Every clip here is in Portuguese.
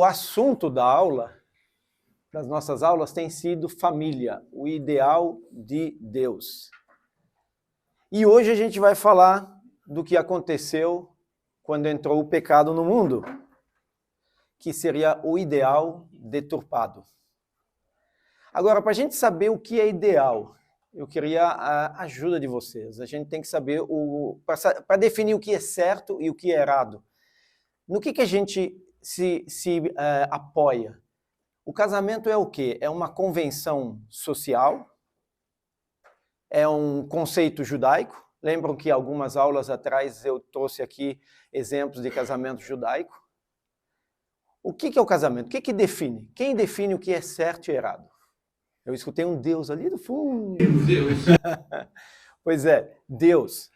assunto da aula, das nossas aulas, tem sido família, o ideal de Deus. E hoje a gente vai falar do que aconteceu quando entrou o pecado no mundo, que seria o ideal deturpado. Agora, para a gente saber o que é ideal, eu queria a ajuda de vocês. A gente tem que saber, para definir o que é certo e o que é errado. No que a gente se apoia? O casamento é o quê? É uma convenção social? É um conceito judaico? Lembram que algumas aulas atrás eu trouxe aqui exemplos de casamento judaico? O que é o casamento? O que define? Quem define o que é certo e errado? Eu escutei um Deus ali do fundo. Deus. Pois é, Deus.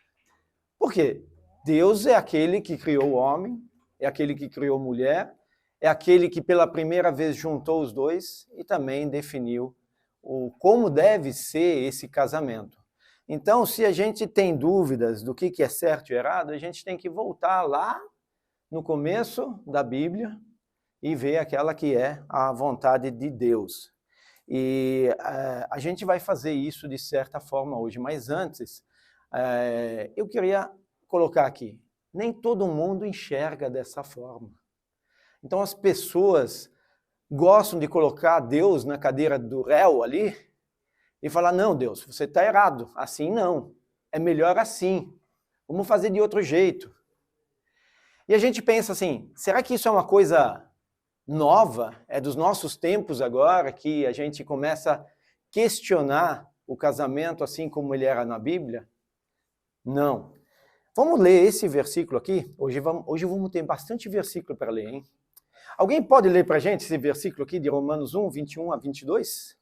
Por quê? Deus é aquele que criou o homem, é aquele que criou a mulher, é aquele que pela primeira vez juntou os dois e também definiu como deve ser esse casamento. Então, se a gente tem dúvidas do que é certo e errado, a gente tem que voltar lá no começo da Bíblia e ver aquela que é a vontade de Deus. E a gente vai fazer isso de certa forma hoje, mas antes, eu queria colocar aqui, nem todo mundo enxerga dessa forma. Então as pessoas gostam de colocar Deus na cadeira do réu ali e falar, não, Deus, você está errado, assim não, é melhor assim, vamos fazer de outro jeito. E a gente pensa assim, será que isso é uma coisa nova, é dos nossos tempos agora, que a gente começa a questionar o casamento assim como ele era na Bíblia? Não. Vamos ler esse versículo aqui? Hoje vamos ter bastante versículo para ler, hein? Alguém pode ler para a gente esse versículo aqui de Romanos 1, 21 a 22?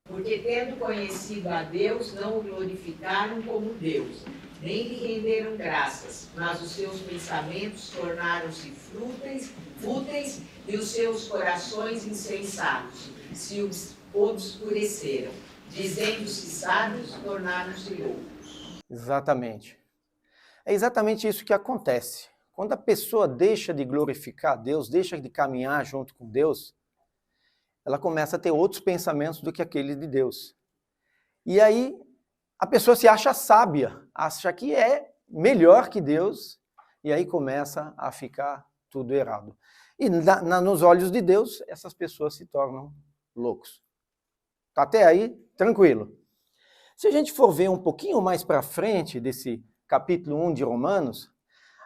Porque tendo conhecido a Deus, não o glorificaram como Deus, nem lhe renderam graças, mas os seus pensamentos tornaram-se fúteis e os seus corações insensatos se obscureceram. Dizendo-se sábios, tornaram-se loucos. Exatamente. É exatamente isso que acontece. Quando a pessoa deixa de glorificar Deus, deixa de caminhar junto com Deus, ela começa a ter outros pensamentos do que aquele de Deus. E aí a pessoa se acha sábia, acha que é melhor que Deus, e aí começa a ficar tudo errado. E nos olhos de Deus, essas pessoas se tornam loucos. Tá até aí? Tranquilo. Se a gente for ver um pouquinho mais para frente desse capítulo 1 de Romanos,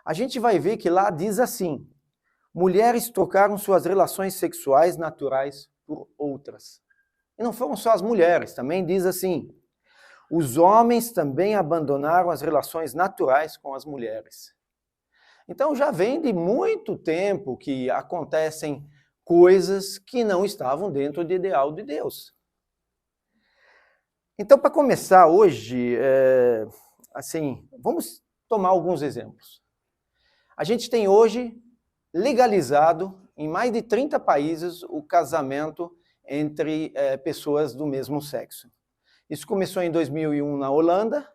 a gente vai ver que lá diz assim, mulheres trocaram suas relações sexuais naturais por outras. E não foram só as mulheres, também diz assim, os homens também abandonaram as relações naturais com as mulheres. Então já vem de muito tempo que acontecem coisas que não estavam dentro do ideal de Deus. Então, para começar hoje, vamos tomar alguns exemplos. A gente tem hoje legalizado em mais de 30 países o casamento entre pessoas do mesmo sexo. Isso começou em 2001 na Holanda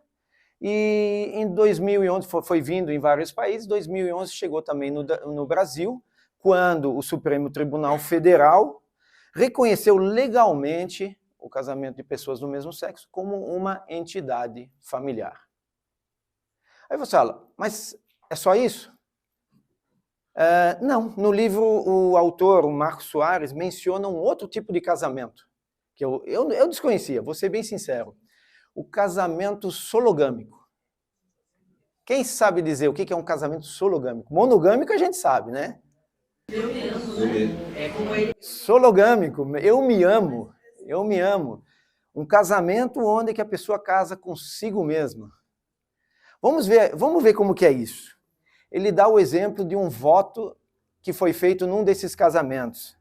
e em 2011 foi vindo em vários países. 2011 chegou também no Brasil, quando o Supremo Tribunal Federal reconheceu legalmente o casamento de pessoas do mesmo sexo como uma entidade familiar. Aí você fala, mas é só isso? Não, no livro o autor, o Marcos Soares, menciona um outro tipo de casamento, que eu desconhecia, vou ser bem sincero, o casamento sologâmico. Quem sabe dizer o que é um casamento sologâmico? Monogâmico a gente sabe, né? Eu me amo, né? É como ele. Sologâmico, eu me amo. Um casamento onde que a pessoa casa consigo mesma. Vamos ver como que é isso. Ele dá o exemplo de um voto que foi feito num desses casamentos.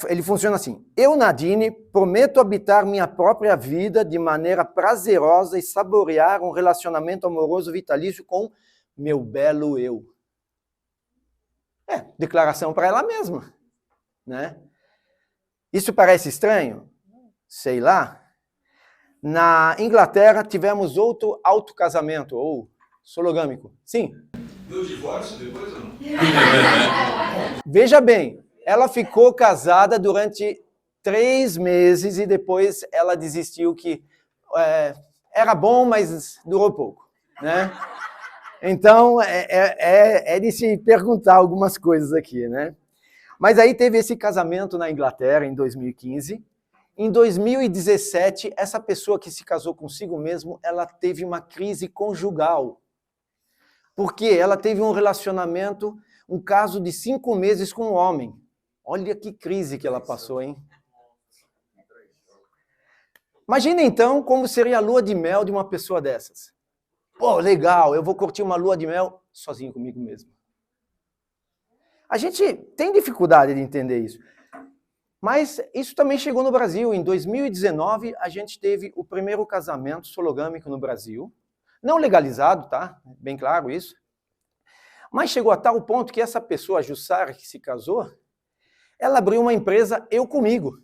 Ele funciona assim. Eu, Nadine, prometo habitar minha própria vida de maneira prazerosa e saborear um relacionamento amoroso vitalício com meu belo eu. Declaração para ela mesma, né? Isso parece estranho? Sei lá. Na Inglaterra tivemos outro autocasamento, ou sologâmico. Sim? Deu divórcio depois ou não? Veja bem, ela ficou casada durante 3 meses e depois ela desistiu que era bom, mas durou pouco, né? Então, é de se perguntar algumas coisas aqui, né? Mas aí teve esse casamento na Inglaterra em 2015. Em 2017, essa pessoa que se casou consigo mesmo, ela teve uma crise conjugal. Porque ela teve um relacionamento, um caso de 5 meses com um homem. Olha que crise que ela passou, hein? Imagina então como seria a lua de mel de uma pessoa dessas. Pô, legal, eu vou curtir uma lua de mel sozinho comigo mesmo. A gente tem dificuldade de entender isso. Mas isso também chegou no Brasil. Em 2019, a gente teve o primeiro casamento sologâmico no Brasil. Não legalizado, tá? Bem claro isso. Mas chegou a tal ponto que essa pessoa, a Jussara, que se casou, ela abriu uma empresa Eu Comigo.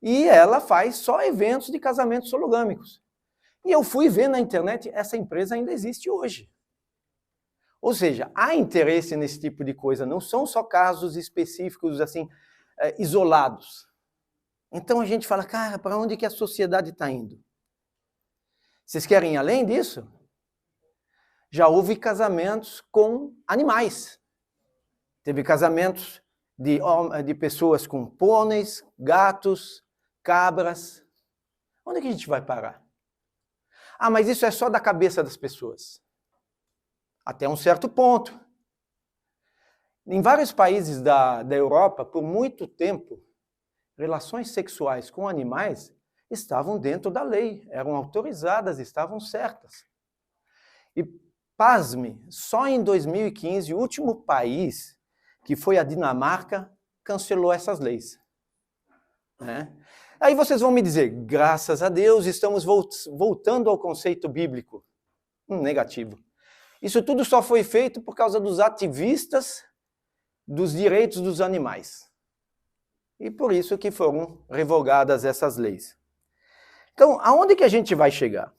E ela faz só eventos de casamentos sologâmicos. E eu fui ver na internet, essa empresa ainda existe hoje. Ou seja, há interesse nesse tipo de coisa, não são só casos específicos, assim, isolados. Então a gente fala, cara, para onde que a sociedade está indo? Vocês querem ir além disso? Já houve casamentos com animais. Teve casamentos de pessoas com pôneis, gatos, cabras. Onde que a gente vai parar? Ah, mas isso é só da cabeça das pessoas. Até um certo ponto. Em vários países da Europa, por muito tempo, relações sexuais com animais estavam dentro da lei, eram autorizadas, estavam certas. E, pasme, só em 2015, o último país, que foi a Dinamarca, cancelou essas leis. Né? Aí vocês vão me dizer, graças a Deus, estamos voltando ao conceito bíblico. Negativo. Isso tudo só foi feito por causa dos ativistas dos direitos dos animais. E por isso que foram revogadas essas leis. Então, aonde que a gente vai chegar?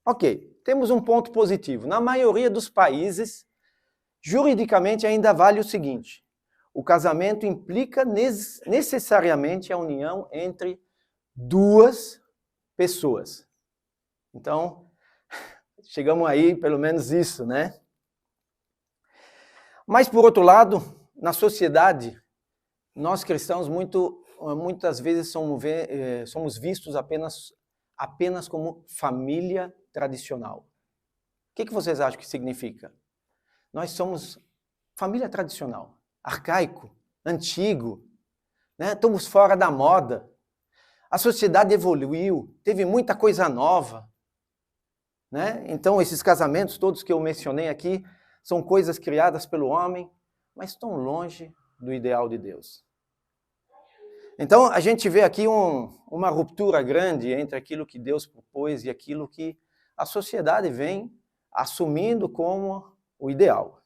Ok, temos um ponto positivo. Na maioria dos países, juridicamente ainda vale o seguinte: o casamento implica necessariamente a união entre 2 pessoas. Então, chegamos aí, pelo menos isso, né? Mas, por outro lado, na sociedade, nós cristãos muitas vezes somos vistos apenas como família tradicional. O que vocês acham que significa? Nós somos família tradicional, arcaico, antigo, né? Estamos fora da moda. A sociedade evoluiu, teve muita coisa nova. Né? Então, esses casamentos todos que eu mencionei aqui são coisas criadas pelo homem, mas estão longe do ideal de Deus. Então, a gente vê aqui uma ruptura grande entre aquilo que Deus propôs e aquilo que a sociedade vem assumindo como o ideal.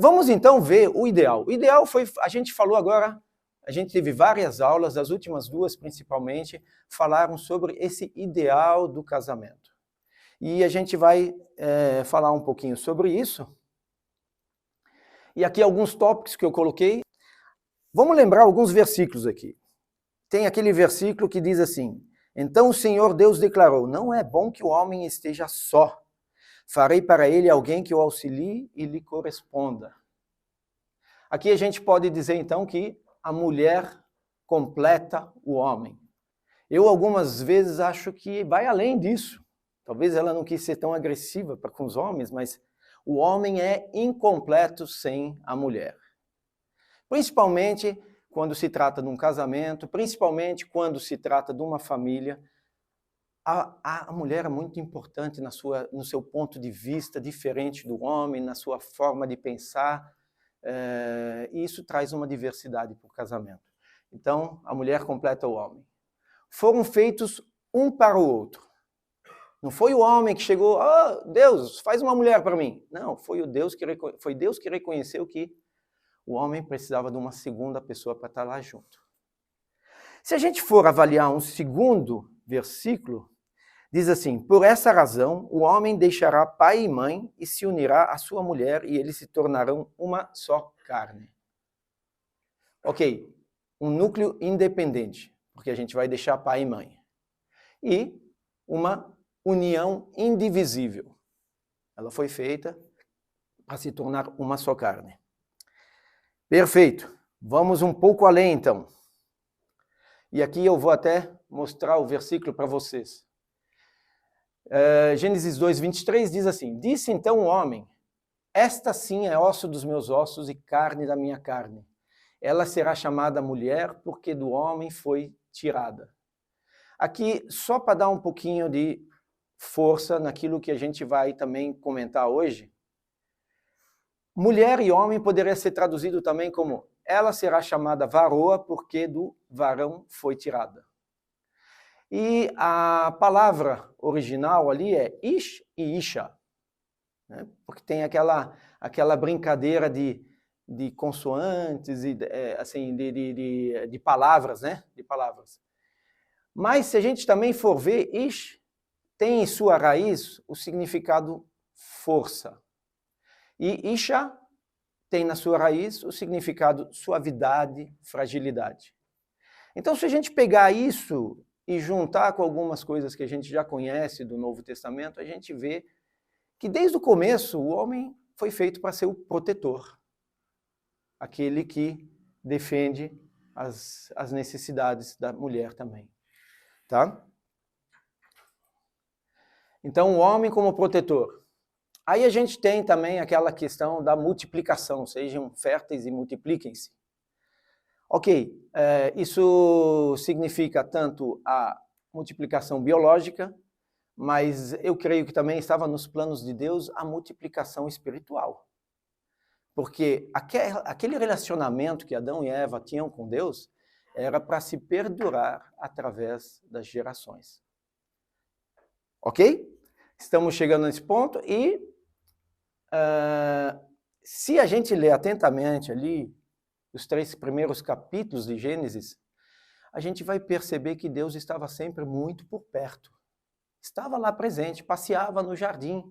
Vamos então ver o ideal. O ideal foi, a gente falou agora, a gente teve várias aulas, as últimas 2 principalmente, falaram sobre esse ideal do casamento. E a gente vai falar um pouquinho sobre isso. E aqui alguns tópicos que eu coloquei. Vamos lembrar alguns versículos aqui. Tem aquele versículo que diz assim: então o Senhor Deus declarou, não é bom que o homem esteja só. Farei para ele alguém que o auxilie e lhe corresponda. Aqui a gente pode dizer então que a mulher completa o homem. Eu algumas vezes acho que vai além disso. Talvez ela não quis ser tão agressiva com os homens, mas o homem é incompleto sem a mulher. Principalmente quando se trata de um casamento, principalmente quando se trata de uma família, a mulher é muito importante no seu ponto de vista diferente do homem, na sua forma de pensar, e isso traz uma diversidade para o casamento. Então, a mulher completa o homem. Foram feitos um para o outro. Não foi o homem que chegou, Deus, faz uma mulher para mim. Não, foi Deus que reconheceu que o homem precisava de uma segunda pessoa para estar lá junto. Se a gente for avaliar um segundo versículo, Diz assim: por essa razão, o homem deixará pai e mãe e se unirá à sua mulher e eles se tornarão uma só carne. Ok, um núcleo independente, porque a gente vai deixar pai e mãe. E uma união indivisível. Ela foi feita para se tornar uma só carne. Perfeito. Vamos um pouco além, então. E aqui eu vou até mostrar o versículo para vocês. Gênesis 2, 23 diz assim: disse então o homem, esta sim é osso dos meus ossos e carne da minha carne. Ela será chamada mulher porque do homem foi tirada. Aqui, só para dar um pouquinho de força naquilo que a gente vai também comentar hoje, mulher e homem poderia ser traduzido também como ela será chamada varoa porque do varão foi tirada. E a palavra original ali é ish e isha, né? Porque tem aquela brincadeira de consoantes e assim, de palavras, né? De palavras. Mas se a gente também for ver, ish tem em sua raiz o significado força. E isha tem na sua raiz o significado suavidade, fragilidade. Então, se a gente pegar isso e juntar com algumas coisas que a gente já conhece do Novo Testamento, a gente vê que desde o começo o homem foi feito para ser o protetor, aquele que defende as necessidades da mulher também. Tá? Então, o homem como protetor. Aí a gente tem também aquela questão da multiplicação, sejam férteis e multipliquem-se. Ok, isso significa tanto a multiplicação biológica, mas eu creio que também estava nos planos de Deus a multiplicação espiritual. Porque aquele relacionamento que Adão e Eva tinham com Deus era para se perdurar através das gerações. Ok? Estamos chegando nesse ponto e se a gente ler atentamente ali os 3 primeiros capítulos de Gênesis, a gente vai perceber que Deus estava sempre muito por perto. Estava lá presente, passeava no jardim.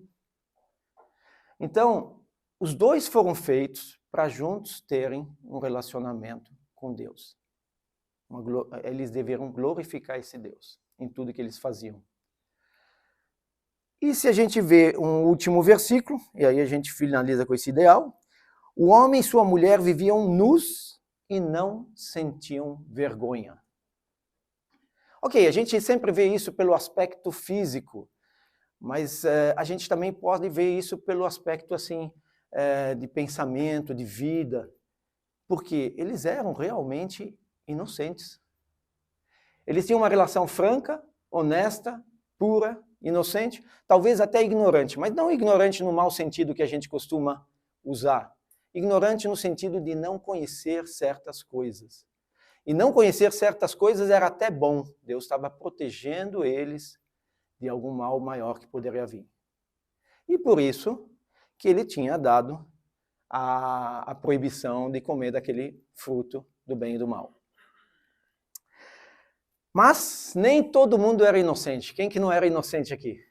Então, os dois foram feitos para juntos terem um relacionamento com Deus. Eles deveram glorificar esse Deus em tudo que eles faziam. E se a gente vê um último versículo, e aí a gente finaliza com esse ideal, o homem e sua mulher viviam nus e não sentiam vergonha. Ok, a gente sempre vê isso pelo aspecto físico, mas a gente também pode ver isso pelo aspecto assim, de pensamento, de vida, porque eles eram realmente inocentes. Eles tinham uma relação franca, honesta, pura, inocente, talvez até ignorante, mas não ignorante no mau sentido que a gente costuma usar. Ignorante no sentido de não conhecer certas coisas. E não conhecer certas coisas era até bom. Deus estava protegendo eles de algum mal maior que poderia vir. E por isso que ele tinha dado a proibição de comer daquele fruto do bem e do mal. Mas nem todo mundo era inocente. Quem que não era inocente aqui?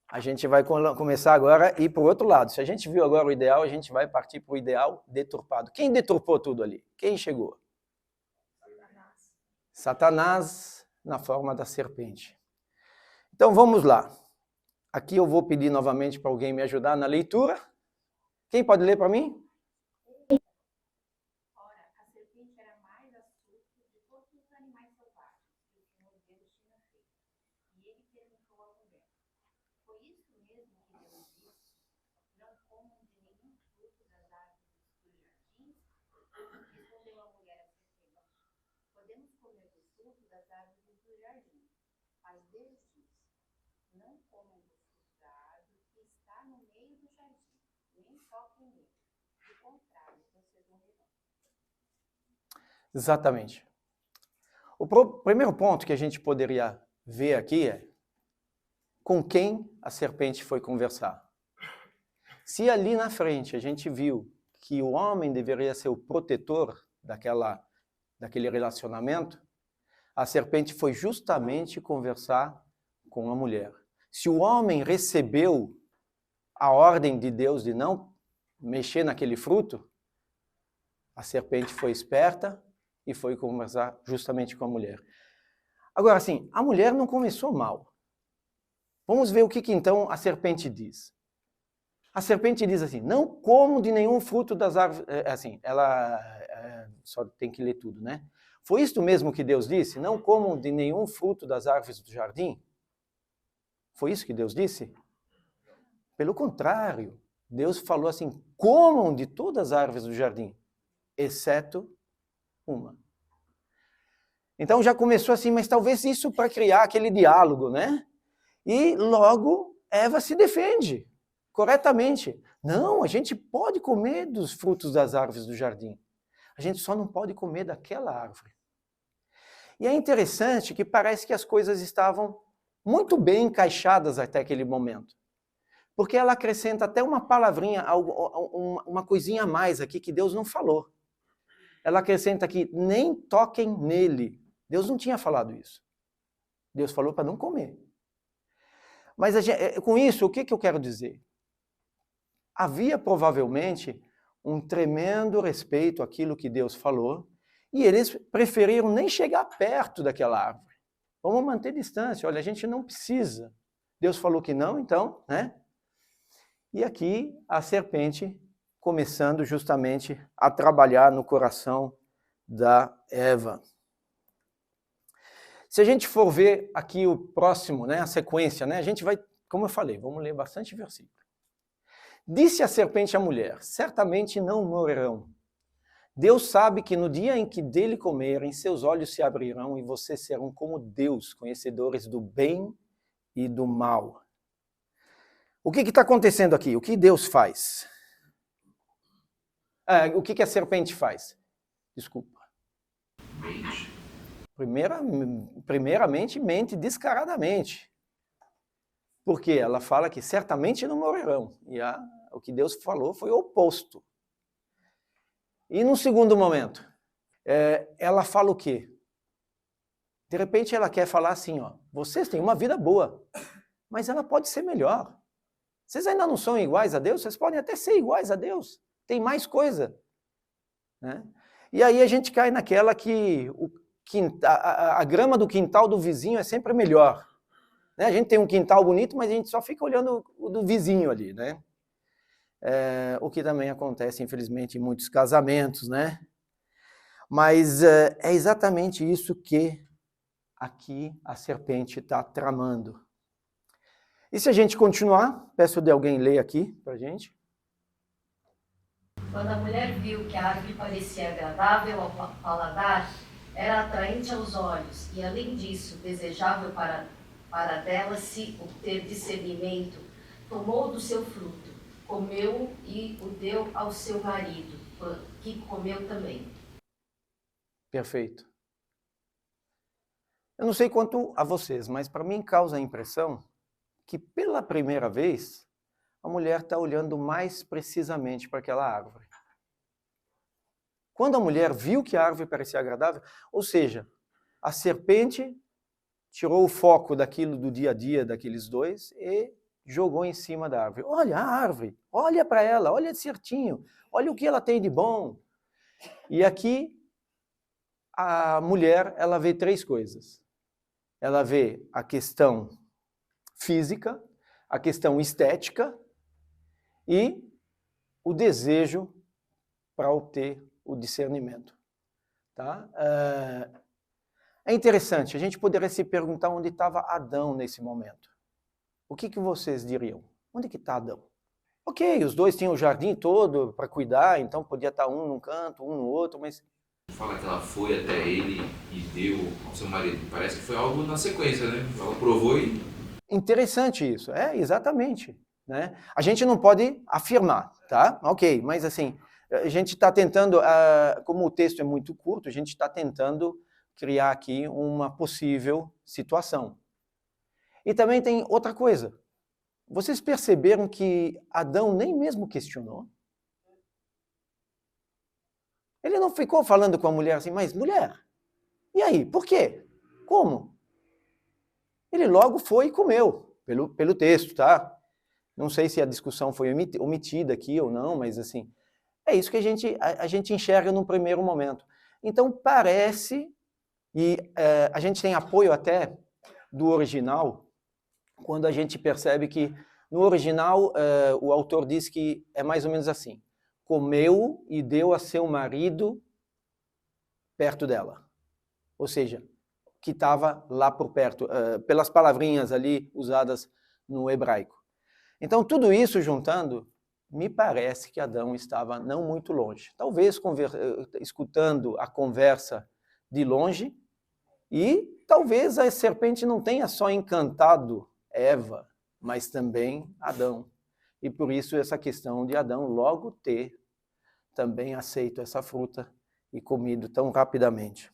A gente vai começar agora a ir para o outro lado. Se a gente viu agora o ideal, a gente vai partir para o ideal deturpado. Quem deturpou tudo ali? Quem chegou? Satanás na forma da serpente. Então vamos lá. Aqui eu vou pedir novamente para alguém me ajudar na leitura. Quem pode ler para mim? Exatamente. O primeiro ponto que a gente poderia ver aqui é com quem a serpente foi conversar. Se ali na frente a gente viu que o homem deveria ser o protetor daquele relacionamento, a serpente foi justamente conversar com a mulher. Se o homem recebeu a ordem de Deus de não mexer naquele fruto, a serpente foi esperta e foi conversar justamente com a mulher. Agora, assim, a mulher não começou mal. Vamos ver o que então a serpente diz. A serpente diz assim, não como de nenhum fruto das árvores... Assim, ela... só tem que ler tudo, né? Foi isto mesmo que Deus disse? Não comam de nenhum fruto das árvores do jardim? Foi isso que Deus disse? Pelo contrário, Deus falou assim, comam de todas as árvores do jardim, exceto uma. Então já começou assim, mas talvez isso para criar aquele diálogo, né? E logo Eva se defende, corretamente. Não, a gente pode comer dos frutos das árvores do jardim. A gente só não pode comer daquela árvore. E é interessante que parece que as coisas estavam muito bem encaixadas até aquele momento. Porque ela acrescenta até uma palavrinha, uma coisinha a mais aqui que Deus não falou. Ela acrescenta aqui, nem toquem nele. Deus não tinha falado isso. Deus falou para não comer. Mas com isso, o que eu quero dizer? Havia provavelmente um tremendo respeito àquilo que Deus falou, e eles preferiram nem chegar perto daquela árvore. Vamos manter distância, olha, a gente não precisa. Deus falou que não, então, né? E aqui a serpente começando justamente a trabalhar no coração da Eva. Se a gente for ver aqui o próximo, né, a sequência, né, a gente vai, como eu falei, vamos ler bastante versículo. Disse a serpente à mulher, certamente não morrerão. Deus sabe que no dia em que dele comerem, seus olhos se abrirão e vocês serão como Deus, conhecedores do bem e do mal. O que está acontecendo aqui? O que Deus faz? O que a serpente faz? Desculpa. Primeiramente, mente descaradamente. Porque ela fala que certamente não morrerão. E o que Deus falou foi o oposto. E no segundo momento, ela fala o quê? De repente ela quer falar assim, ó, vocês têm uma vida boa, mas ela pode ser melhor. Vocês ainda não são iguais a Deus? Vocês podem até ser iguais a Deus. Tem mais coisa. Né? E aí a gente cai naquela que a grama do quintal do vizinho é sempre melhor. Né? A gente tem um quintal bonito, mas a gente só fica olhando o do vizinho ali. Né? O que também acontece, infelizmente, em muitos casamentos. Né? Mas é exatamente isso que aqui a serpente está tramando. E se a gente continuar, peço de alguém ler aqui para a gente. Quando a mulher viu que a árvore parecia agradável ao paladar, era atraente aos olhos e, além disso, desejável para dela se obter discernimento, tomou do seu fruto, comeu e o deu ao seu marido, que comeu também. Perfeito. Eu não sei quanto a vocês, mas para mim causa a impressão que pela primeira vez a mulher está olhando mais precisamente para aquela árvore. Quando a mulher viu que a árvore parecia agradável, ou seja, a serpente tirou o foco daquilo do dia a dia daqueles dois e jogou em cima da árvore. Olha a árvore, olha para ela, olha certinho, olha o que ela tem de bom. E aqui a mulher, ela vê três coisas. Ela vê a questão física, a questão estética e o desejo para obter o discernimento. Tá? É interessante, a gente poderia se perguntar onde estava Adão nesse momento. O que vocês diriam? Onde que está Adão? Ok, os dois tinham o jardim todo para cuidar, então podia estar um num canto, um no outro, mas... Fala que ela foi até ele e deu ao seu marido. Parece que foi algo na sequência, né? Ela provou e... Interessante isso, exatamente. Né? A gente não pode afirmar, tá? Ok, mas assim, a gente está tentando, como o texto é muito curto, a gente está tentando criar aqui uma possível situação. E também tem outra coisa. Vocês perceberam que Adão nem mesmo questionou? Ele não ficou falando com a mulher assim, mas mulher, e aí, por quê? Como? Ele logo foi e comeu, pelo texto, tá? Não sei se a discussão foi omitida aqui ou não, mas assim, é isso que a gente enxerga num primeiro momento. Então parece, e a gente tem apoio até do original, quando a gente percebe que no original o autor diz que é mais ou menos assim: comeu e deu a seu marido perto dela. Ou seja, que estava lá por perto, pelas palavrinhas ali usadas no hebraico. Então, tudo isso juntando, me parece que Adão estava não muito longe. Talvez escutando a conversa de longe, e talvez a serpente não tenha só encantado Eva, mas também Adão. E por isso essa questão de Adão logo ter também aceito essa fruta e comido tão rapidamente.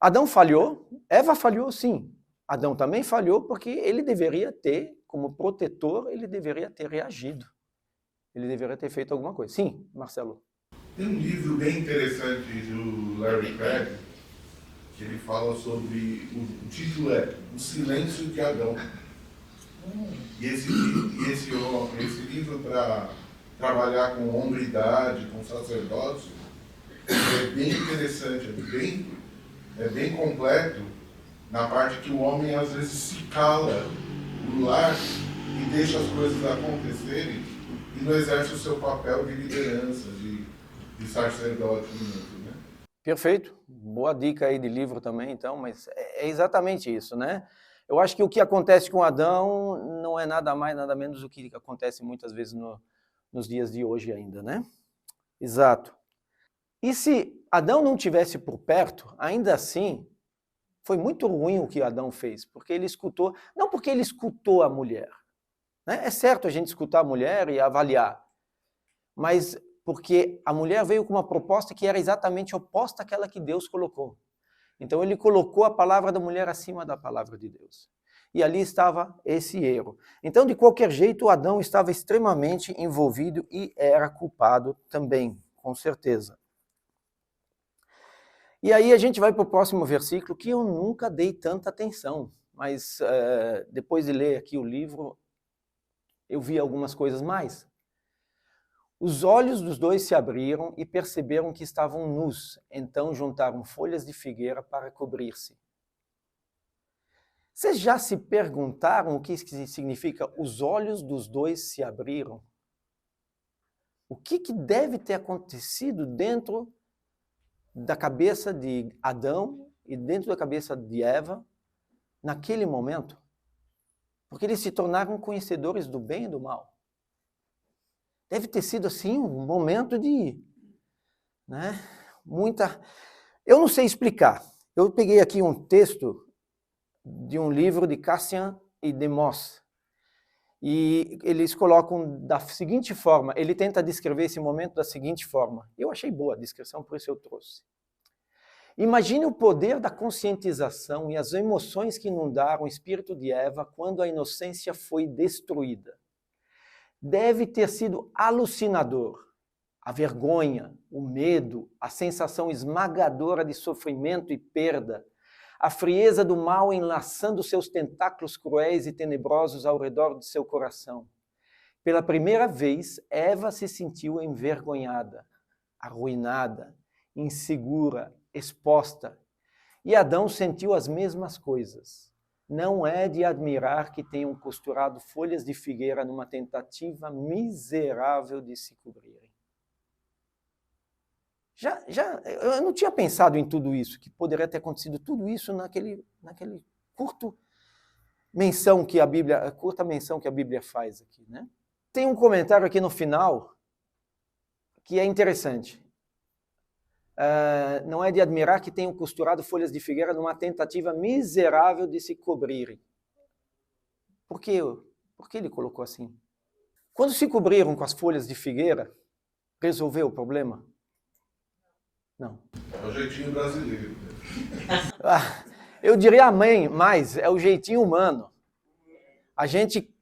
Adão falhou, Eva falhou sim. Adão também falhou porque ele deveria ter, como protetor, ele deveria ter reagido. Ele deveria ter feito alguma coisa. Sim, Marcelo. Tem um livro bem interessante do Larry Craig, que ele fala sobre, o título é O Silêncio de Adão. E esse livro, para trabalhar com hombridade, com sacerdócio, é bem interessante, é bem completo, na parte que o homem às vezes se cala no lar e deixa as coisas acontecerem e não exerce o seu papel de liderança, de sacerdote. Né? Perfeito, boa dica aí de livro também, então, mas é exatamente isso, né? Eu acho que o que acontece com Adão não é nada mais, nada menos do que acontece muitas vezes nos dias de hoje ainda, né? Exato. E se Adão não tivesse por perto, ainda assim, foi muito ruim o que Adão fez, porque ele escutou, não porque ele escutou a mulher, né? É certo a gente escutar a mulher e avaliar, mas porque a mulher veio com uma proposta que era exatamente oposta àquela que Deus colocou. Então ele colocou a palavra da mulher acima da palavra de Deus. E ali estava esse erro. Então, de qualquer jeito, Adão estava extremamente envolvido e era culpado também, com certeza. E aí a gente vai para o próximo versículo, que eu nunca dei tanta atenção, mas depois de ler aqui o livro, eu vi algumas coisas mais. Os olhos dos dois se abriram e perceberam que estavam nus, então juntaram folhas de figueira para cobrir-se. Vocês já se perguntaram o que significa os olhos dos dois se abriram? O que deve ter acontecido dentro da cabeça de Adão e dentro da cabeça de Eva naquele momento? Porque eles se tornaram conhecedores do bem e do mal. Deve ter sido assim um momento de, né, muita... Eu não sei explicar. Eu peguei aqui um texto de um livro de Cassian e de Moss. E eles colocam da seguinte forma, ele tenta descrever esse momento da seguinte forma. Eu achei boa a descrição, por isso eu trouxe. Imagine o poder da conscientização e as emoções que inundaram o espírito de Eva quando a inocência foi destruída. Deve ter sido alucinador. A vergonha, o medo, a sensação esmagadora de sofrimento e perda, a frieza do mal enlaçando seus tentáculos cruéis e tenebrosos ao redor de seu coração. Pela primeira vez, Eva se sentiu envergonhada, arruinada, insegura, exposta. E Adão sentiu as mesmas coisas. Não é de admirar que tenham costurado folhas de figueira numa tentativa miserável de se cobrirem. Eu não tinha pensado em tudo isso, que poderia ter acontecido tudo isso naquele curta menção que a Bíblia faz aqui, né? Tem um comentário aqui no final que é interessante. Não é de admirar que tenham costurado folhas de figueira numa tentativa miserável de se cobrirem. Por que ele colocou assim? Quando se cobriram com as folhas de figueira, resolveu o problema? Não. É o jeitinho brasileiro. Eu diria mais, é o jeitinho humano. A gente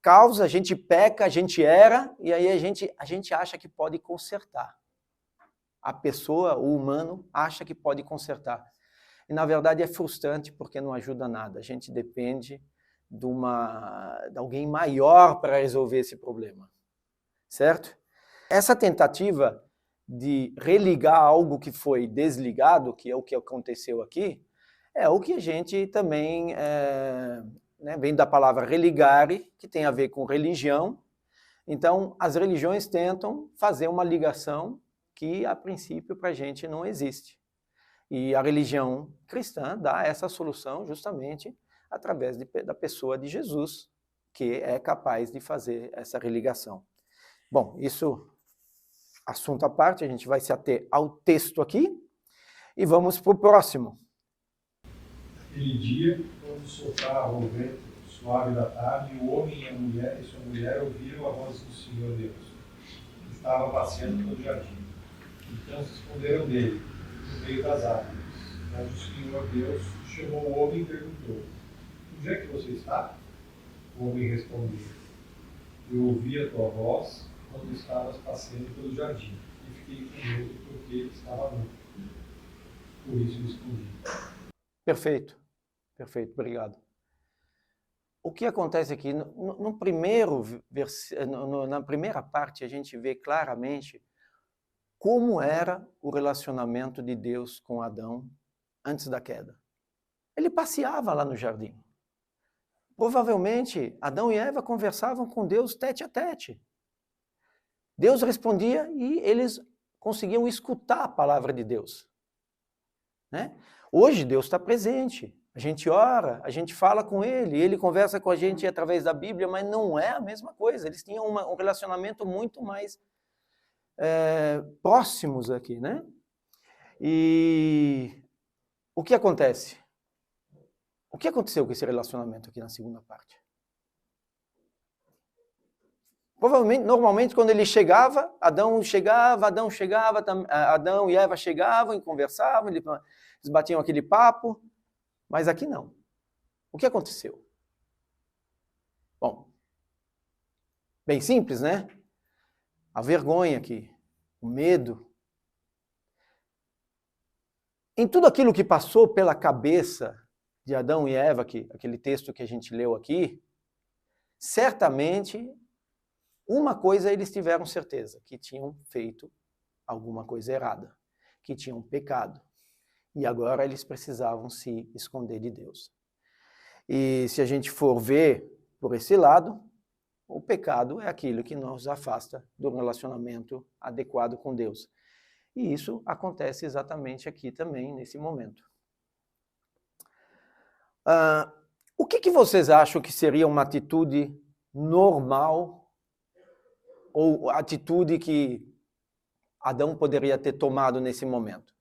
causa, a gente peca, a gente erra, e aí a gente acha que pode consertar. A pessoa, o humano, acha que pode consertar. E, na verdade, é frustrante porque não ajuda nada. A gente depende de alguém maior para resolver esse problema. Certo? Essa tentativa de religar algo que foi desligado, que é o que aconteceu aqui, é o que a gente também, vem da palavra religare, que tem a ver com religião. Então, as religiões tentam fazer uma ligação que, a princípio, para a gente não existe. E a religião cristã dá essa solução justamente através da pessoa de Jesus, que é capaz de fazer essa religação. Bom, isso, assunto à parte, a gente vai se ater ao texto aqui e vamos para o próximo. Aquele dia, quando soprava o vento suave da tarde, o homem e sua mulher ouviram a voz do Senhor Deus, que estava passeando pelo jardim. Então se esconderam dele, no meio das árvores. Mas o Senhor Deus chamou o homem e perguntou: onde é que você está? O homem respondeu: eu ouvi a tua voz quando estavas passeando pelo jardim, e fiquei com medo porque estava nu. Por isso me escondi. Perfeito, obrigado. O que acontece aqui, na primeira parte, a gente vê claramente como era o relacionamento de Deus com Adão antes da queda. Ele passeava lá no jardim. Provavelmente, Adão e Eva conversavam com Deus tete a tete. Deus respondia e eles conseguiam escutar a palavra de Deus. Né? Hoje, Deus está presente. A gente ora, a gente fala com Ele conversa com a gente através da Bíblia, mas não é a mesma coisa. Eles tinham um relacionamento muito mais próximos aqui, né? E o que acontece? O que aconteceu com esse relacionamento aqui na segunda parte? Provavelmente, normalmente, quando ele chegava, Adão e Eva chegavam e conversavam, eles batiam aquele papo, mas aqui não. O que aconteceu? Bom, bem simples, né? A vergonha aqui, o medo. Em tudo aquilo que passou pela cabeça de Adão e Eva, aquele texto que a gente leu aqui, certamente, uma coisa eles tiveram certeza, que tinham feito alguma coisa errada, que tinham pecado. E agora eles precisavam se esconder de Deus. E se a gente for ver por esse lado, o pecado é aquilo que nos afasta do relacionamento adequado com Deus. E isso acontece exatamente aqui também, nesse momento. O que vocês acham que seria uma atitude normal ou atitude que Adão poderia ter tomado nesse momento?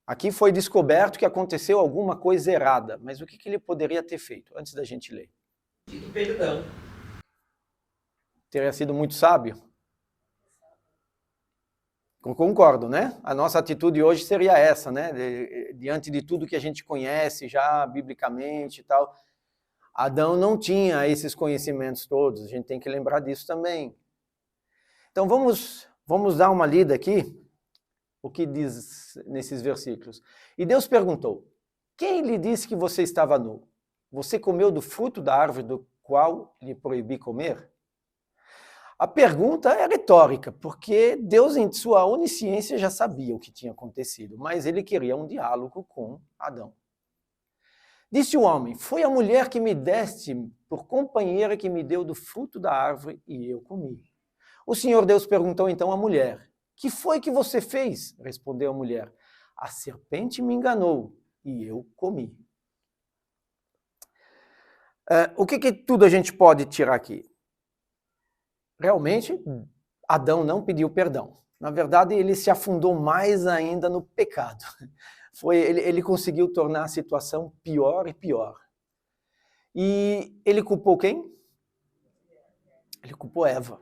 Aqui foi descoberto que aconteceu alguma coisa errada, mas o que ele poderia ter feito, antes da gente ler? Pedido perdão. Teria sido muito sábio? Concordo, né? A nossa atitude hoje seria essa, né? Diante de tudo que a gente conhece já biblicamente e tal. Adão não tinha esses conhecimentos todos, a gente tem que lembrar disso também. Então vamos dar uma lida aqui, o que diz nesses versículos. E Deus perguntou: quem lhe disse que você estava nu? Você comeu do fruto da árvore do qual lhe proibi comer? A pergunta é retórica, porque Deus, em sua onisciência, já sabia o que tinha acontecido, mas ele queria um diálogo com Adão. Disse o homem: foi a mulher que me deste por companheira que me deu do fruto da árvore e eu comi. O Senhor Deus perguntou então à mulher: que foi que você fez? Respondeu a mulher: a serpente me enganou e eu comi. O que tudo a gente pode tirar aqui? Realmente, Adão não pediu perdão. Na verdade, ele se afundou mais ainda no pecado. Ele conseguiu tornar a situação pior e pior. E ele culpou quem? Ele culpou Eva.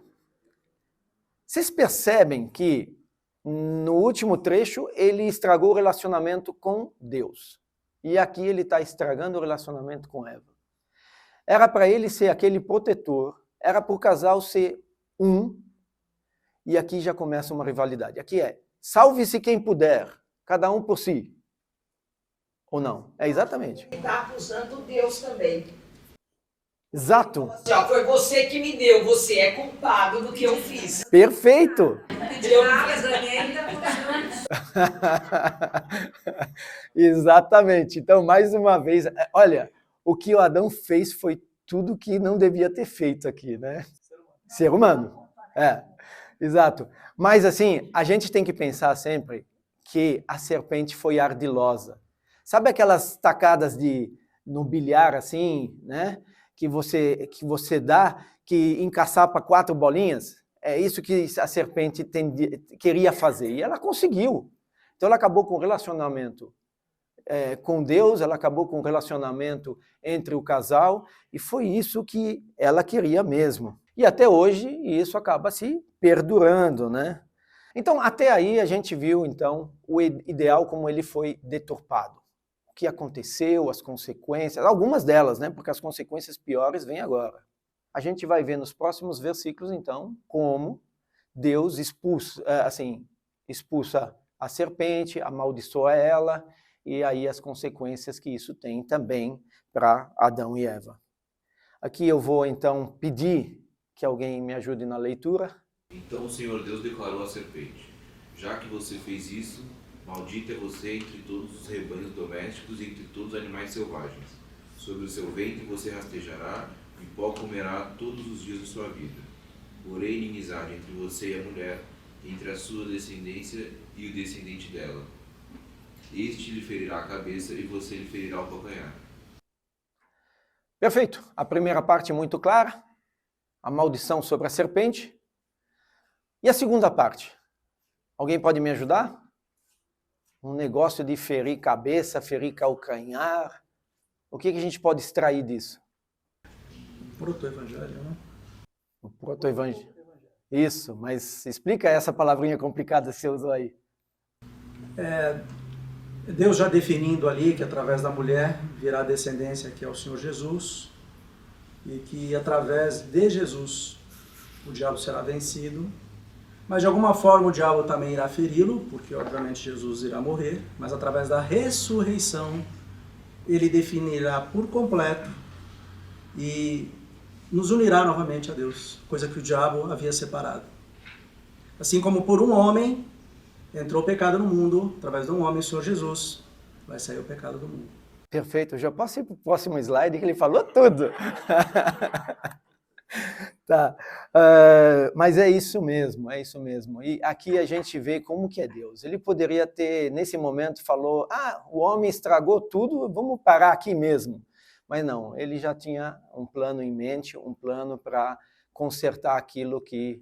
Vocês percebem que, no último trecho, ele estragou o relacionamento com Deus. E aqui ele está estragando o relacionamento com Eva. Era para ele ser aquele protetor, era para o casal ser um, e aqui já começa uma rivalidade. Aqui é: salve-se quem puder, cada um por si. Ou não? É exatamente. Ele está acusando Deus também. Exato. Assim, ó, foi você que me deu, você é culpado do que eu fiz. Perfeito. Eu não fiz ainda por Exatamente. Então, mais uma vez, olha, o que o Adão fez foi tudo que não devia ter feito aqui, né? Ser humano. É, exato. Mas assim, a gente tem que pensar sempre que a serpente foi ardilosa. Sabe aquelas tacadas no bilhar assim, né? Que você dá, que encaçapa 4 bolinhas? É isso que a serpente queria fazer. E ela conseguiu. Então ela acabou com o relacionamento com Deus, ela acabou com o relacionamento entre o casal, e foi isso que ela queria mesmo. E até hoje isso acaba se perdurando, né? Então até aí a gente viu então o ideal como ele foi deturpado. O que aconteceu, as consequências, algumas delas, né? Porque as consequências piores vêm agora. A gente vai ver nos próximos versículos, então, como Deus expulsa a serpente, amaldiçoa ela, e aí as consequências que isso tem também para Adão e Eva. Aqui eu vou, então, pedir que alguém me ajude na leitura. Então o Senhor Deus declarou à serpente: já que você fez isso, maldito é você entre todos os rebanhos domésticos e entre todos os animais selvagens. Sobre o seu ventre você rastejará, e pó comerá todos os dias da sua vida. Porém, inimizade entre você e a mulher, entre a sua descendência e o descendente dela. Este lhe ferirá a cabeça e você lhe ferirá o calcanhar. Perfeito. A primeira parte muito clara, a maldição sobre a serpente. E a segunda parte? Alguém pode me ajudar? Um negócio de ferir cabeça, ferir calcanhar. O que a gente pode extrair disso? Proto-evangelho, né? O proto-evangelho. Isso, mas explica essa palavrinha complicada que você usou aí. Deus já definindo ali que através da mulher virá a descendência que é o Senhor Jesus, e que através de Jesus o diabo será vencido, mas de alguma forma o diabo também irá feri-lo, porque obviamente Jesus irá morrer, mas através da ressurreição ele definirá por completo e nos unirá novamente a Deus, coisa que o diabo havia separado. Assim como por um homem entrou o pecado no mundo, através de um homem, o Senhor Jesus, vai sair o pecado do mundo. Perfeito, eu já posso ir para o próximo slide que ele falou tudo. Tá, mas é isso mesmo, é isso mesmo. E aqui a gente vê como que é Deus. Ele poderia ter, nesse momento, falou, o homem estragou tudo, vamos parar aqui mesmo. Mas não, ele já tinha um plano em mente, um plano para consertar aquilo que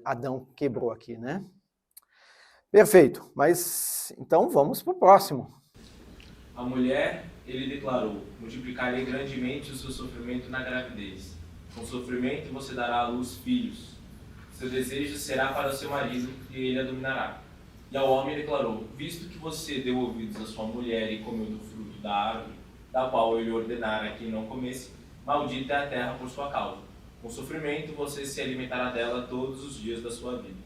Adão quebrou aqui, né? Perfeito, mas então vamos para o próximo. A mulher, ele declarou: multiplicarei grandemente o seu sofrimento na gravidez. Com sofrimento você dará à luz filhos. Seu desejo será para o seu marido e ele a dominará. E ao homem declarou: visto que você deu ouvidos à sua mulher e comeu do fruto da árvore, da qual ele ordenara que não comesse, maldita é a terra por sua causa. Com sofrimento você se alimentará dela todos os dias da sua vida.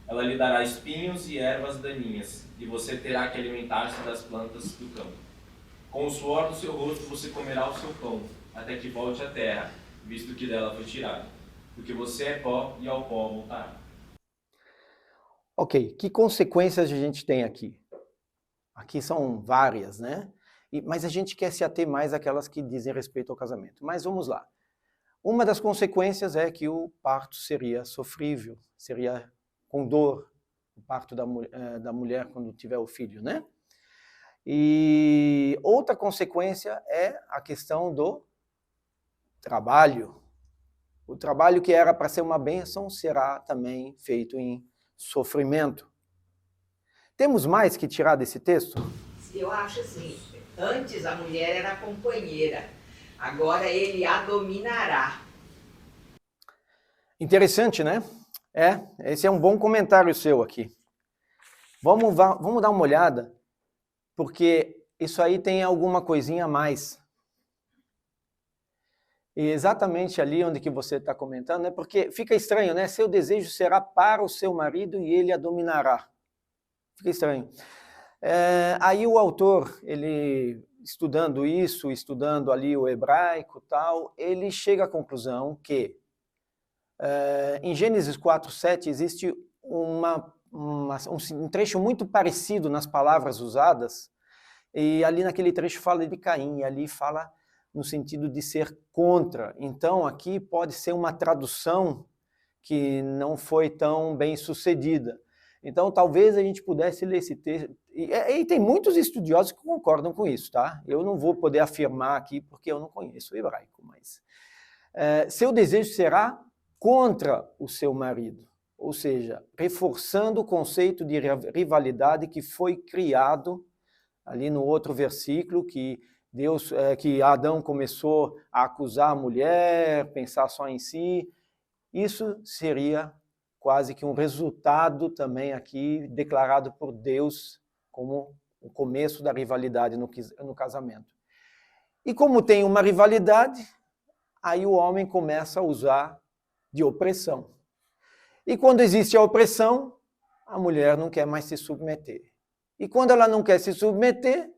Ela lhe dará espinhos e ervas daninhas, e você terá que alimentar-se das plantas do campo. Com o suor do seu rosto você comerá o seu pão, até que volte à terra, visto que dela foi tirado. Porque você é pó e ao pó voltará. Ok, que consequências a gente tem aqui? Aqui são várias, né? Mas a gente quer se ater mais àquelas que dizem respeito ao casamento. Mas vamos lá. Uma das consequências é que o parto seria sofrível, seria com dor, o parto da mulher quando tiver o filho, né? E outra consequência é a questão do trabalho. O trabalho que era para ser uma bênção será também feito em sofrimento. Temos mais que tirar desse texto? Eu acho assim, antes a mulher era companheira, agora ele a dominará. Interessante, né? Esse é um bom comentário seu aqui. Vamos dar uma olhada, porque isso aí tem alguma coisinha a mais. E exatamente ali onde que você está comentando, né? Porque fica estranho, né? Seu desejo será para o seu marido e ele a dominará. Fica estranho. Aí o autor, ele estudando isso, estudando ali o hebraico e tal, ele chega à conclusão que em Gênesis 4:7 existe um trecho muito parecido nas palavras usadas, e ali naquele trecho fala de Caim, e ali fala no sentido de ser contra. Então aqui pode ser uma tradução que não foi tão bem sucedida. Então talvez a gente pudesse ler esse texto, e tem muitos estudiosos que concordam com isso, tá? Eu não vou poder afirmar aqui porque eu não conheço o hebraico, mas seu desejo será contra o seu marido, ou seja, reforçando o conceito de rivalidade que foi criado ali no outro versículo, que Adão começou a acusar a mulher, pensar só em si. Isso seria quase que um resultado também aqui declarado por Deus como o começo da rivalidade no casamento. E como tem uma rivalidade, aí o homem começa a usar de opressão. E quando existe a opressão, a mulher não quer mais se submeter. E quando ela não quer se submeter,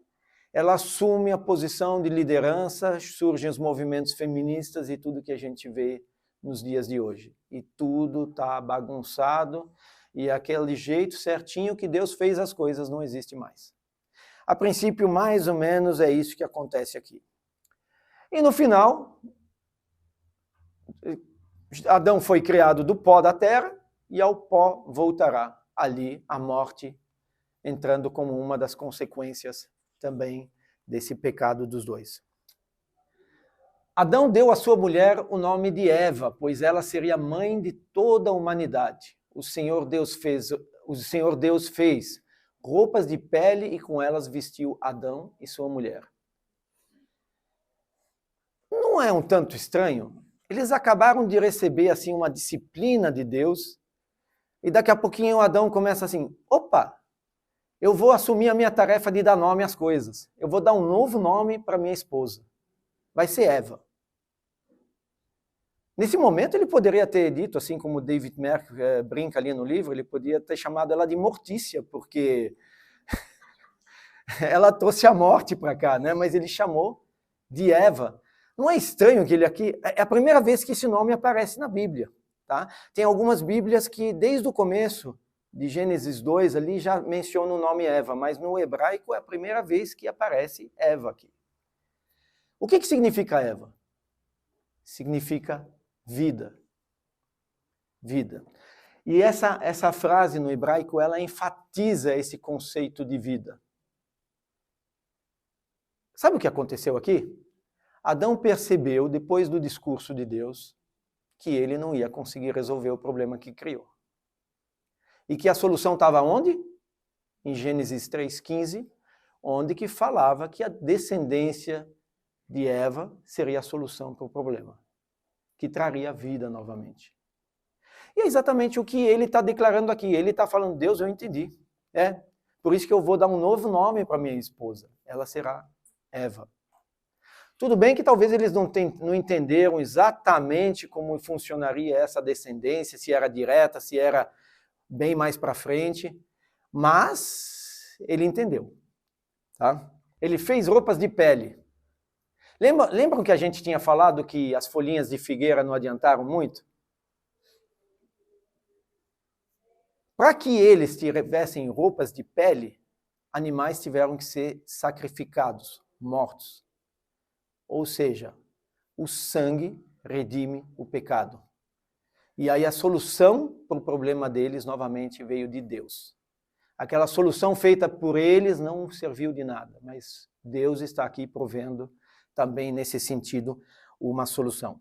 ela assume a posição de liderança, surgem os movimentos feministas e tudo que a gente vê nos dias de hoje. E tudo está bagunçado, e aquele jeito certinho que Deus fez as coisas não existe mais. A princípio, mais ou menos, é isso que acontece aqui. E no final, Adão foi criado do pó da terra, e ao pó voltará. Ali a morte entrando como uma das consequências também desse pecado dos dois. Adão deu à sua mulher o nome de Eva, pois ela seria mãe de toda a humanidade. O Senhor Deus fez roupas de pele e com elas vestiu Adão e sua mulher. Não é um tanto estranho? Eles acabaram de receber assim uma disciplina de Deus e daqui a pouquinho Adão começa assim, opa, eu vou assumir a minha tarefa de dar nome às coisas. Eu vou dar um novo nome para minha esposa. Vai ser Eva. Nesse momento ele poderia ter dito, assim como David Merck brinca ali no livro, ele poderia ter chamado ela de Mortícia, porque ela trouxe a morte para cá, né? Mas ele chamou de Eva. Não é estranho que ele aqui... É a primeira vez que esse nome aparece na Bíblia. Tá? Tem algumas Bíblias que desde o começo de Gênesis 2 ali já mencionam o nome Eva, mas no hebraico é a primeira vez que aparece Eva aqui. O que significa Eva? Significa vida. Vida. E essa frase no hebraico, ela enfatiza esse conceito de vida. Sabe o que aconteceu aqui? Adão percebeu, depois do discurso de Deus, que ele não ia conseguir resolver o problema que criou. E que a solução estava onde? Em Gênesis 3,15, onde que falava que a descendência de Eva seria a solução para o problema, que traria vida novamente. E é exatamente o que ele está declarando aqui. Ele está falando, Deus, eu entendi. Por isso que eu vou dar um novo nome para minha esposa. Ela será Eva. Tudo bem que talvez eles não entenderam exatamente como funcionaria essa descendência, se era direta, se era bem mais para frente, mas ele entendeu. Tá? Ele fez roupas de pele. Lembram que a gente tinha falado que as folhinhas de figueira não adiantaram muito? Para que eles tivessem roupas de pele, animais tiveram que ser sacrificados, mortos. Ou seja, o sangue redime o pecado. E aí a solução para o problema deles novamente veio de Deus. Aquela solução feita por eles não serviu de nada, mas Deus está aqui provendo também nesse sentido uma solução.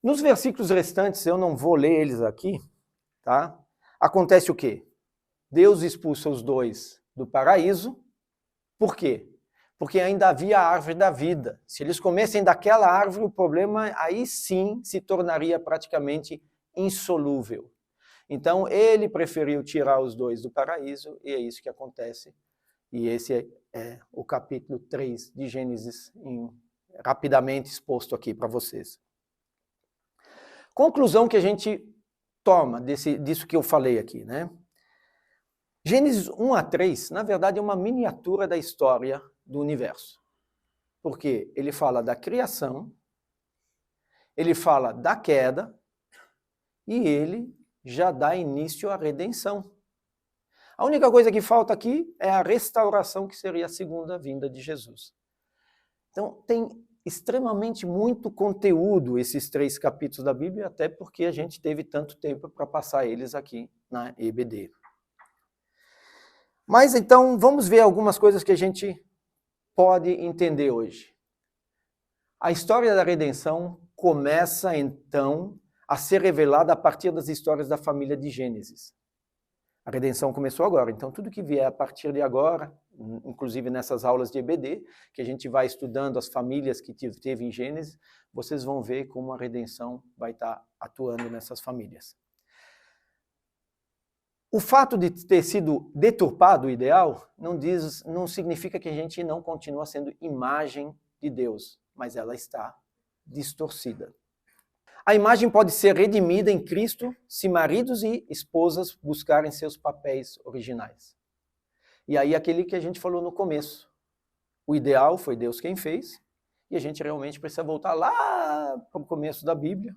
Nos versículos restantes, eu não vou ler eles aqui, tá? Acontece o quê? Deus expulsa os dois do paraíso. Por quê? Porque ainda havia a árvore da vida. Se eles comessem daquela árvore, o problema aí sim se tornaria praticamente insolúvel. Então ele preferiu tirar os dois do paraíso, e é isso que acontece. E esse é o capítulo 3 de Gênesis, rapidamente exposto aqui para vocês. Conclusão que a gente toma disso que eu falei aqui, né? Gênesis 1 a 3, na verdade, é uma miniatura da história do universo. Porque ele fala da criação, ele fala da queda, e ele já dá início à redenção. A única coisa que falta aqui é a restauração, que seria a segunda vinda de Jesus. Então, tem extremamente muito conteúdo esses 3 capítulos da Bíblia, até porque a gente teve tanto tempo para passar eles aqui na EBD. Mas então, vamos ver algumas coisas que a gente pode entender hoje. A história da redenção começa, então, a ser revelada a partir das histórias da família de Gênesis. A redenção começou agora, então tudo que vier a partir de agora, inclusive nessas aulas de EBD, que a gente vai estudando as famílias que teve em Gênesis, vocês vão ver como a redenção vai estar atuando nessas famílias. O fato de ter sido deturpado o ideal não significa que a gente não continua sendo imagem de Deus, mas ela está distorcida. A imagem pode ser redimida em Cristo se maridos e esposas buscarem seus papéis originais. E aí aquele que a gente falou no começo. O ideal foi Deus quem fez, e a gente realmente precisa voltar lá para o começo da Bíblia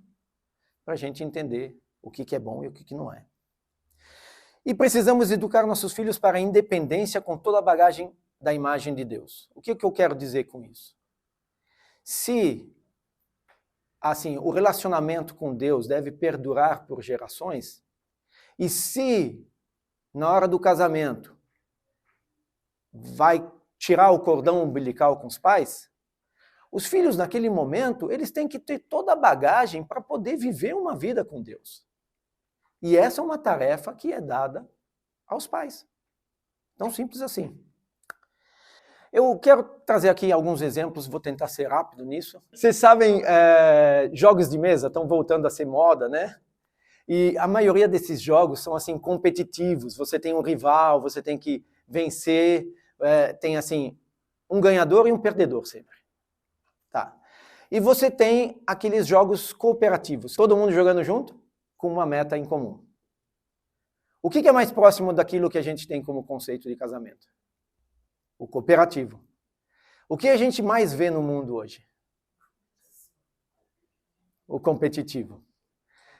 para a gente entender o que é bom e o que não é. E precisamos educar nossos filhos para a independência com toda a bagagem da imagem de Deus. O que eu quero dizer com isso? Se assim, o relacionamento com Deus deve perdurar por gerações, e se na hora do casamento vai tirar o cordão umbilical com os pais, os filhos naquele momento, eles têm que ter toda a bagagem para poder viver uma vida com Deus. E essa é uma tarefa que é dada aos pais. Tão simples assim. Eu quero trazer aqui alguns exemplos, vou tentar ser rápido nisso. Vocês sabem, jogos de mesa estão voltando a ser moda, né? E a maioria desses jogos são assim competitivos. Você tem um rival, você tem que vencer, tem assim um ganhador e um perdedor sempre. Tá. E você tem aqueles jogos cooperativos, todo mundo jogando junto com uma meta em comum. O que é mais próximo daquilo que a gente tem como conceito de casamento? O cooperativo. O que a gente mais vê no mundo hoje? O competitivo.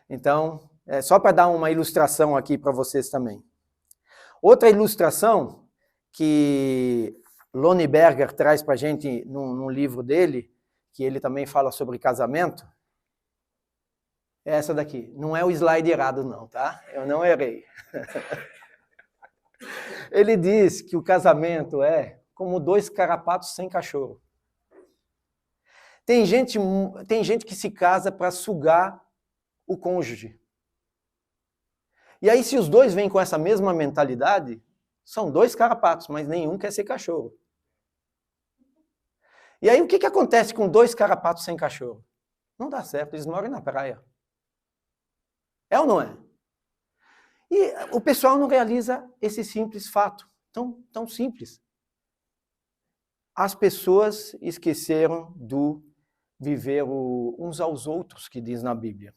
Então, só para dar uma ilustração aqui para vocês também. Outra ilustração que Lonnie Berger traz para a gente num livro dele, que ele também fala sobre casamento, é essa daqui. Não é o slide errado não, tá? Eu não errei. Ele diz que o casamento é como 2 carrapatos sem cachorro. Tem gente que se casa para sugar o cônjuge. E aí, se os dois vêm com essa mesma mentalidade, são 2 carrapatos, mas nenhum quer ser cachorro. E aí, o que acontece com 2 carrapatos sem cachorro? Não dá certo, eles moram na praia. É ou não é? E o pessoal não realiza esse simples fato, tão simples. As pessoas esqueceram do viver uns aos outros, que diz na Bíblia.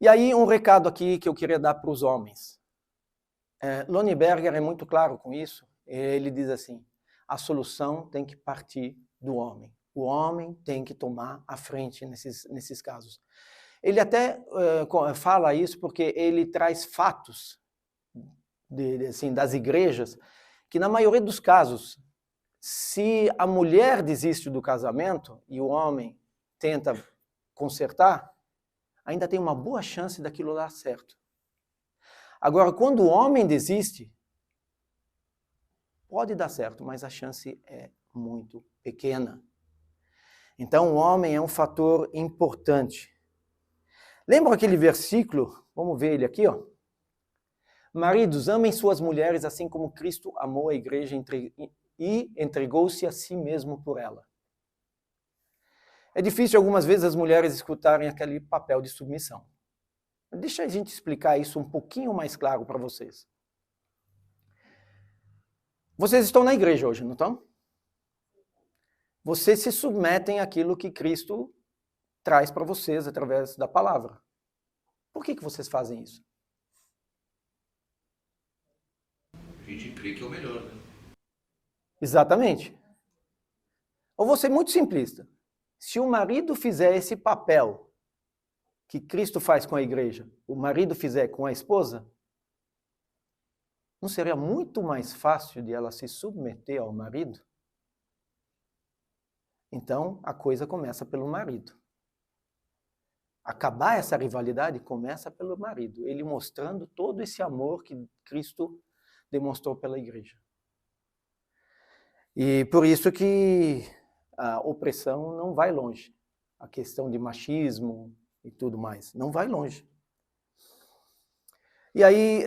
E aí um recado aqui que eu queria dar para os homens. Lonnie Berger é muito claro com isso. Ele diz assim, a solução tem que partir do homem. O homem tem que tomar a frente nesses casos. Ele até fala isso porque ele traz fatos das igrejas, que na maioria dos casos, se a mulher desiste do casamento e o homem tenta consertar, ainda tem uma boa chance daquilo dar certo. Agora, quando o homem desiste, pode dar certo, mas a chance é muito pequena. Então, o homem é um fator importante. Lembra aquele versículo? Vamos ver ele aqui, ó. Maridos, amem suas mulheres assim como Cristo amou a igreja e entregou-se a si mesmo por ela. É difícil algumas vezes as mulheres escutarem aquele papel de submissão. Deixa a gente explicar isso um pouquinho mais claro para vocês. Vocês estão na igreja hoje, não estão? Vocês se submetem àquilo que Cristo traz para vocês através da palavra. Por que vocês fazem isso? gente crê que é o melhor, né? Exatamente. Eu vou ser muito simplista. Se o marido fizer esse papel que Cristo faz com a igreja, o marido fizer com a esposa, não seria muito mais fácil de ela se submeter ao marido? Então, a coisa começa pelo marido. Acabar essa rivalidade começa pelo marido, ele mostrando todo esse amor que Cristo demonstrou pela igreja. E por isso que a opressão não vai longe. A questão de machismo e tudo mais, não vai longe. E aí,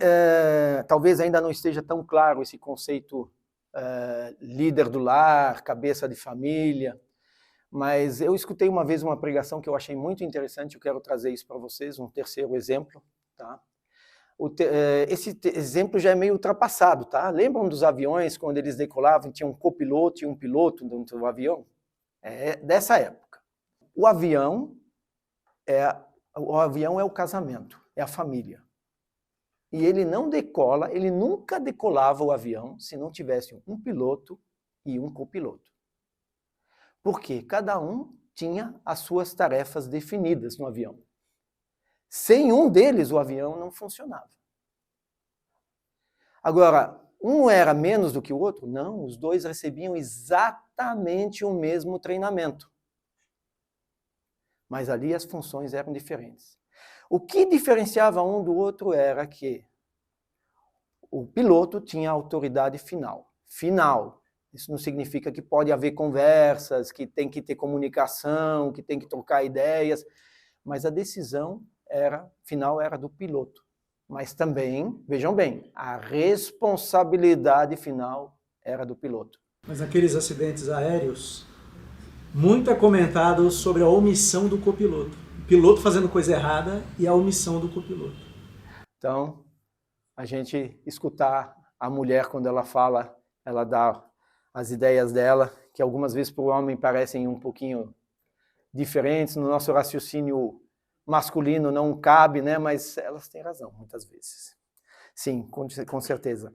talvez ainda não esteja tão claro esse conceito líder do lar, cabeça de família, mas eu escutei uma vez uma pregação que eu achei muito interessante, eu quero trazer isso para vocês, um terceiro exemplo, tá? Esse exemplo já é meio ultrapassado, tá? Lembram dos aviões, quando eles decolavam, tinha um copiloto e um piloto dentro do avião? É dessa época. O avião é o casamento, é a família. E ele não decola, ele nunca decolava o avião se não tivesse um piloto e um copiloto. Porque cada um tinha as suas tarefas definidas no avião. Sem um deles, o avião não funcionava. Agora, um era menos do que o outro? Não, os dois recebiam exatamente o mesmo treinamento. Mas ali as funções eram diferentes. O que diferenciava um do outro era que o piloto tinha a autoridade final. Final. Isso não significa que pode haver conversas, que tem que ter comunicação, que tem que trocar ideias, mas a decisão final era do piloto. Mas também, vejam bem, a responsabilidade final era do piloto. Mas aqueles acidentes aéreos, muito é comentado sobre a omissão do copiloto. O piloto fazendo coisa errada e a omissão do copiloto. Então, a gente escutar a mulher quando ela fala, ela dá as ideias dela, que algumas vezes para o homem parecem um pouquinho diferentes, no nosso raciocínio masculino não cabe, né? Mas elas têm razão, muitas vezes. Sim, com certeza.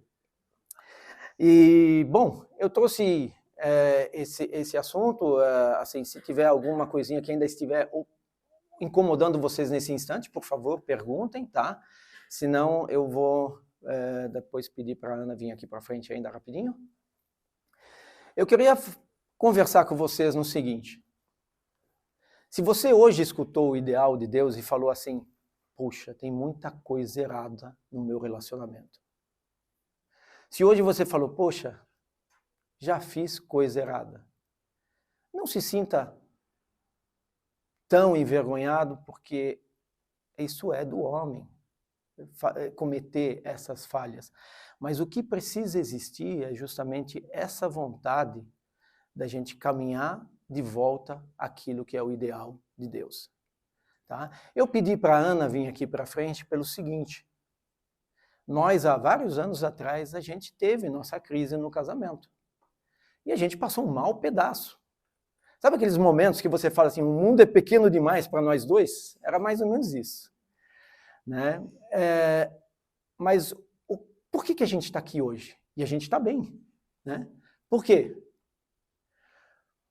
E, bom, eu trouxe esse assunto, assim, se tiver alguma coisinha que ainda estiver incomodando vocês nesse instante, por favor, perguntem, tá? Senão eu vou depois pedir para a Ana vir aqui para frente ainda rapidinho. Eu queria conversar com vocês no seguinte. Se você hoje escutou o ideal de Deus e falou assim, puxa, tem muita coisa errada no meu relacionamento. Se hoje você falou, poxa, já fiz coisa errada. Não se sinta tão envergonhado, porque isso é do homem, cometer essas falhas. Mas o que precisa existir é justamente essa vontade da gente caminhar de volta àquilo que é o ideal de Deus. Tá? Eu pedi para a Ana vir aqui para frente pelo seguinte, nós, há vários anos atrás, a gente teve nossa crise no casamento. E a gente passou um mau pedaço. Sabe aqueles momentos que você fala assim, o mundo é pequeno demais para nós dois? Era mais ou menos isso. Né? Mas por que a gente está aqui hoje? E a gente está bem. Né? Por quê?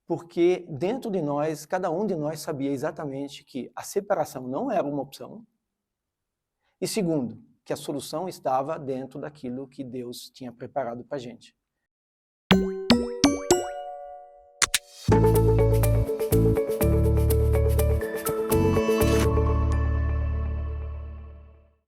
Porque dentro de nós, cada um de nós sabia exatamente que a separação não era uma opção. E segundo, que a solução estava dentro daquilo que Deus tinha preparado para a gente.